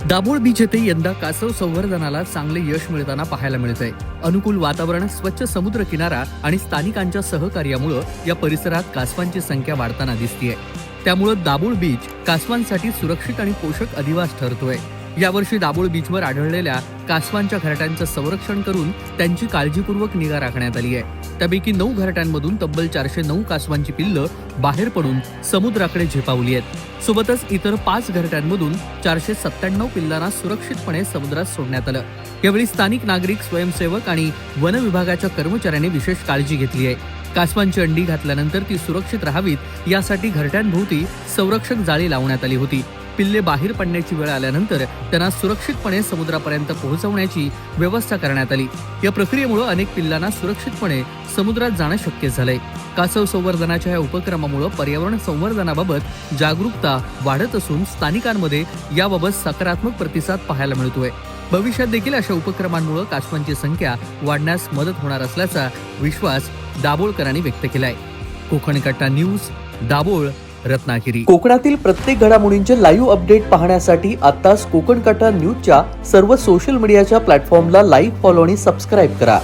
Dabhol beach येथे यंदा कासव संवर्धनाला चांगले यश मिळताना पाहायला मिळतंय। अनुकूल वातावरण, स्वच्छ समुद्र किनारा आणि स्थानिकांच्या सहकार्यामुळे या परिसरात कासवांची संख्या वाढताना दिसतेय। त्यामुळे दाभोळ बीच कासवांसाठी सुरक्षित आणि पोषक अधिवास ठरतोय। यावर्षी दाभोळ बीचवर आढळलेल्या कासवांच्या घरट्यांचं संरक्षण करून त्यांची काळजीपूर्वक निगा राखण्यात आली आहे। त्यापैकी 9 घरट्यांमधून तब्बल 409 कासवांची पिल्लं बाहेर पडून समुद्राकडे झेपावली आहेत। सोबतच इतर 5 घरट्यांमधून 497 पिल्लांना सुरक्षितपणे समुद्रात सोडण्यात आलं। यावेळी स्थानिक नागरिक, स्वयंसेवक आणि वन विभागाच्या कर्मचाऱ्यांनी विशेष काळजी घेतली आहे। कासवांची अंडी घातल्यानंतर ती सुरक्षित राहावीत यासाठी घरट्यांभोवती संरक्षक जाळी लावण्यात आली होती। पिल्ले बाहेर पडण्याची वेळ आल्यानंतर त्यांना सुरक्षितपणे समुद्रापर्यंत पोहोचवण्याची व्यवस्था करण्यात आली। या प्रक्रियेमुळे अनेक पिल्लांना सुरक्षितपणे समुद्रात जाणं शक्य झालंय। कासव संवर्धनाच्या या उपक्रमामुळे पर्यावरण संवर्धनाबाबत जागरूकता वाढत असून स्थानिकांमध्ये याबाबत सकारात्मक प्रतिसाद पाहायला मिळतोय। भविष्यात देखील अशा उपक्रमांमुळे कासवांची संख्या वाढण्यास मदत होणार असल्याचा विश्वास दाभोळकरांनी व्यक्त केलाय। कोकण कट्टा न्यूज, दाभोळ, रत्नागिरी। कोकणातील प्रत्येक घडामोडींचे लाईव्ह अपडेट पाहण्यासाठी आताच कोकण कट्टा न्यूजच्या सर्व सोशल मीडियाच्या प्लॅटफॉर्मला लाईक, फॉलो आणि सबस्क्राईब करा।